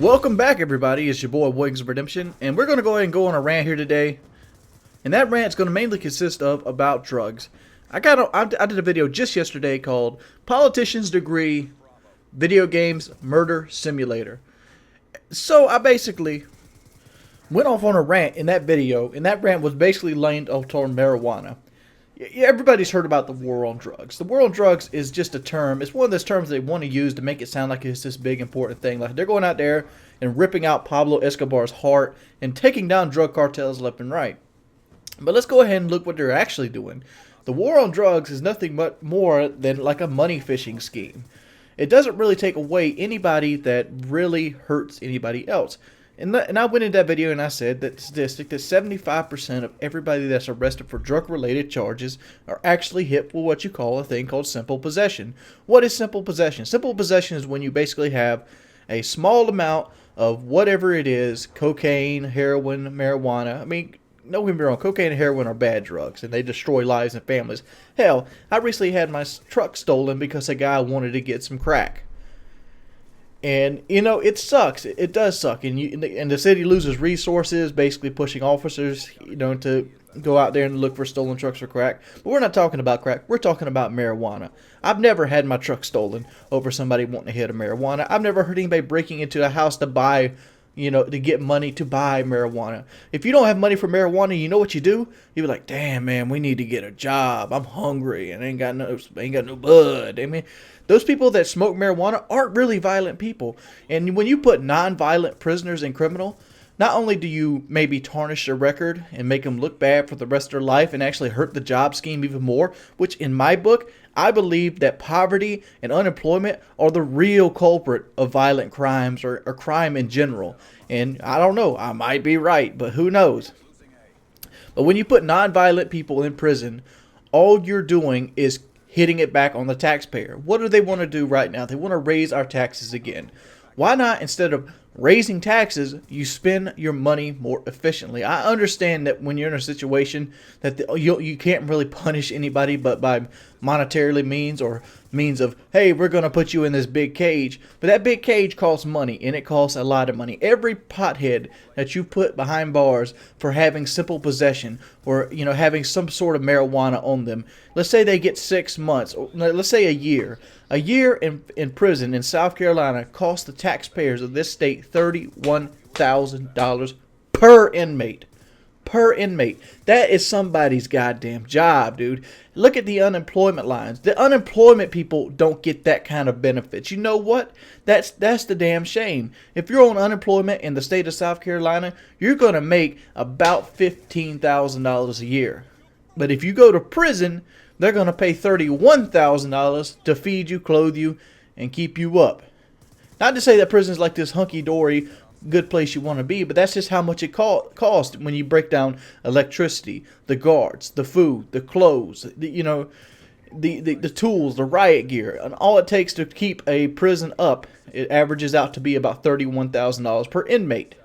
Welcome back, everybody. It's your boy Wings of Redemption, and we're going to go ahead and go on a rant here today. And that rant's going to mainly consist of about drugs. I did a video just yesterday called "Politicians' Degree: Video Games Murder Simulator." So I basically went off on a rant in that video, and that rant was basically aimed toward marijuana. Everybody's heard about the war on drugs. The war on drugs is just a term. It's one of those terms they want to use to make it sound like it's this big important thing. Like they're going out there and ripping out Pablo Escobar's heart and taking down drug cartels left and right. But let's go ahead and look what they're actually doing. The war on drugs is nothing but more than like a money fishing scheme. It doesn't really take away anybody that really hurts anybody else. And I went into that video and I said that statistic that 75% of everybody that's arrested for drug-related charges are actually hit with what you call a thing called simple possession. What is simple possession? Simple possession is when you basically have a small amount of whatever it is, cocaine, heroin, marijuana. I mean, don't get me wrong, cocaine and heroin are bad drugs and they destroy lives and families. Hell, I recently had my truck stolen because a guy wanted to get some crack. And, you know, it sucks. It does suck. And the city loses resources, basically pushing officers, you know, to go out there and look for stolen trucks for crack. But we're not talking about crack. We're talking about marijuana. I've never had my truck stolen over somebody wanting to hit a marijuana. I've never heard anybody breaking into a house to buy, you know, to get money to buy marijuana. If you don't have money for marijuana, you know what you do? You be like, damn, man, we need to get a job. I'm hungry and I ain't got no bud. I mean, those people that smoke marijuana aren't really violent people. And when you put non-violent prisoners in criminal, not only do you maybe tarnish their record and make them look bad for the rest of their life and actually hurt the job scheme even more, which in my book, I believe that poverty and unemployment are the real culprit of violent crimes or crime in general. And I don't know, I might be right, but who knows? But when you put non-violent people in prison, all you're doing is hitting it back on the taxpayer. What do they want to do right now? They want to raise our taxes again. Why not, instead of raising taxes, you spend your money more efficiently? I understand that when you're in a situation that you can't really punish anybody but by monetarily means or means of, hey, we're going to put you in this big cage. But that big cage costs money, and it costs a lot of money. Every pothead that you put behind bars for having simple possession or, you know, having some sort of marijuana on them, let's say they get 6 months, or let's say a year. A year in prison in South Carolina costs the taxpayers of this state $31,000 per inmate. Per inmate. That is somebody's goddamn job, dude. Look at the unemployment lines. The unemployment people don't get that kind of benefits. You know what? That's the damn shame. If you're on unemployment in the state of South Carolina, you're going to make about $15,000 a year. But if you go to prison, they're going to pay $31,000 to feed you, clothe you, and keep you up. Not to say that prison's like this hunky-dory good place you want to be, but that's just how much it costs when you break down electricity, the guards, the food, the clothes, the tools, the riot gear, and all it takes to keep a prison up. It averages out to be about $31,000 per inmate.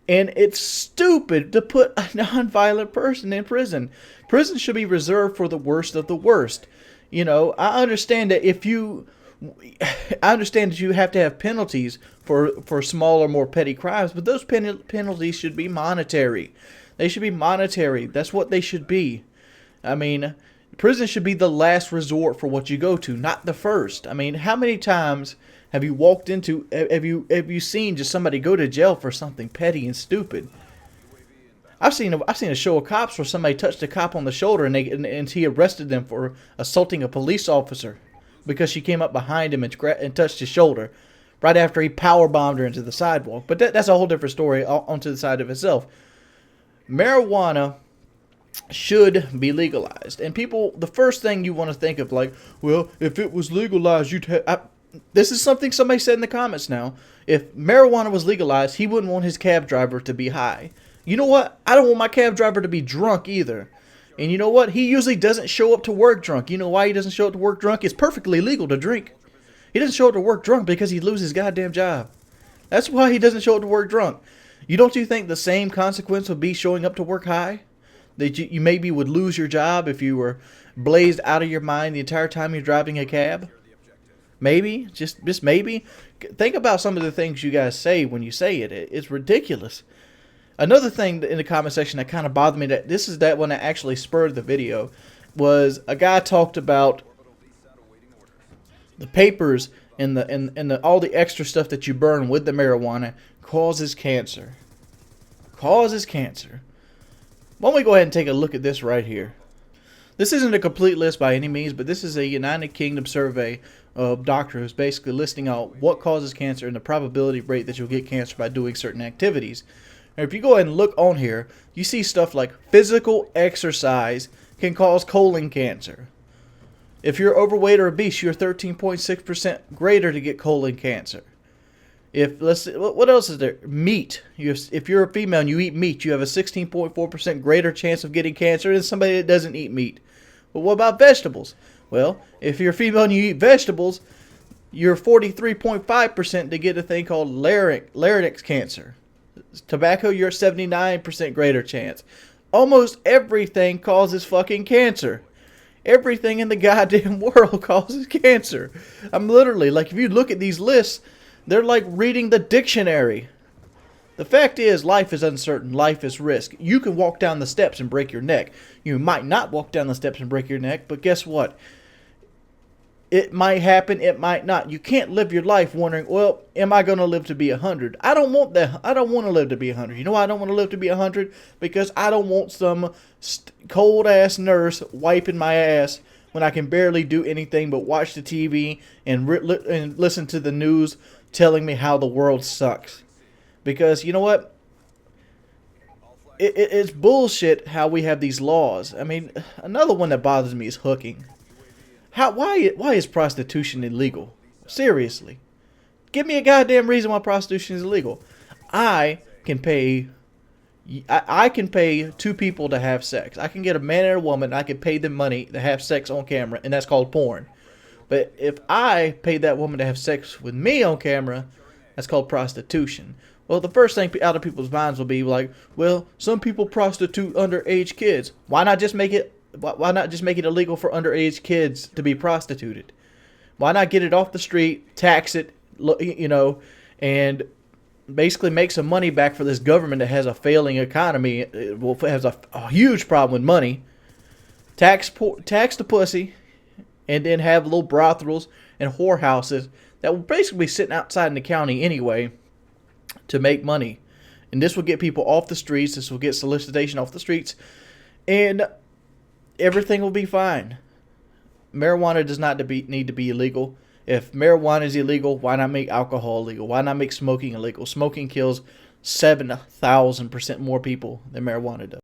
And it's stupid to put a non-violent person in prison. Prison should be reserved for the worst of the worst. You know, I understand that you have to have penalties for smaller, more petty crimes, but those penalties should be monetary. They should be monetary. That's what they should be. I mean, prison should be the last resort for what you go to, not the first. I mean, how many times have you walked into, have you seen just somebody go to jail for something petty and stupid? I've seen a show of cops where somebody touched a cop on the shoulder and he arrested them for assaulting a police officer because she came up behind him and touched his shoulder right after he power bombed her into the sidewalk. But that's a whole different story onto the side of itself. Marijuana should be legalized, and people, the first thing you want to think of, like, well, if it was legalized, this is something somebody said in the comments now. If marijuana was legalized, he wouldn't want his cab driver to be high. You know what? I don't want my cab driver to be drunk either. And you know what? He usually doesn't show up to work drunk. You know why he doesn't show up to work drunk? It's perfectly legal to drink. He doesn't show up to work drunk because he'd lose his goddamn job. That's why he doesn't show up to work drunk. Don't you think the same consequence would be showing up to work high? That you maybe would lose your job if you were blazed out of your mind the entire time you're driving a cab? Maybe, just maybe. think about some of the things you guys say when you say it. It's ridiculous. Another thing in the comment section that kind of bothered me, that this is that one that actually spurred the video, was a guy talked about the papers and all the extra stuff that you burn with the marijuana causes cancer. Causes cancer. Why don't we go ahead and take a look at this right here? This isn't a complete list by any means, but this is a United Kingdom survey of doctors basically listing out what causes cancer and the probability rate that you'll get cancer by doing certain activities. And if you go ahead and look on here, you see stuff like physical exercise can cause colon cancer. If you're overweight or obese, you're 13.6% greater to get colon cancer. What else is there? Meat. If you're a female and you eat meat, you have a 16.4% greater chance of getting cancer than somebody that doesn't eat meat. But what about vegetables? Well, if you're a female and you eat vegetables, you're 43.5% to get a thing called larynx cancer. Tobacco, you're 79% greater chance. Almost everything causes fucking cancer. Everything in the goddamn world causes cancer. I'm literally, like, if you look at these lists, they're like reading the dictionary. The fact is, life is uncertain. Life is risk. You can walk down the steps and break your neck. You might not walk down the steps and break your neck, but guess what? It might happen. It might not. You can't live your life wondering, well, am I going to live to be 100? I don't want that. I don't want to live to be 100. You know why I don't want to live to be 100? Because I don't want some cold-ass nurse wiping my ass when I can barely do anything but watch the TV and listen to the news telling me how the world sucks. Because, you know what? It's bullshit how we have these laws. I mean, another one that bothers me is hooking. Why is prostitution illegal? Seriously. Give me a goddamn reason why prostitution is illegal. I can pay two people to have sex. I can get a man and a woman. I can pay them money to have sex on camera, and that's called porn. But if I paid that woman to have sex with me on camera, that's called prostitution. Well, the first thing out of people's minds will be like, well, some people prostitute underage kids. Why not just make it illegal for underage kids to be prostituted? Why not get it off the street, tax it, and basically make some money back for this government that has a failing economy, has a huge problem with money. Tax the pussy, and then have little brothels and whorehouses that will basically be sitting outside in the county anyway to make money. And this will get people off the streets. This will get solicitation off the streets. And everything will be fine. Marijuana does not need to be illegal. If marijuana is illegal, why not make alcohol illegal? Why not make smoking illegal? Smoking kills 7,000% more people than marijuana does.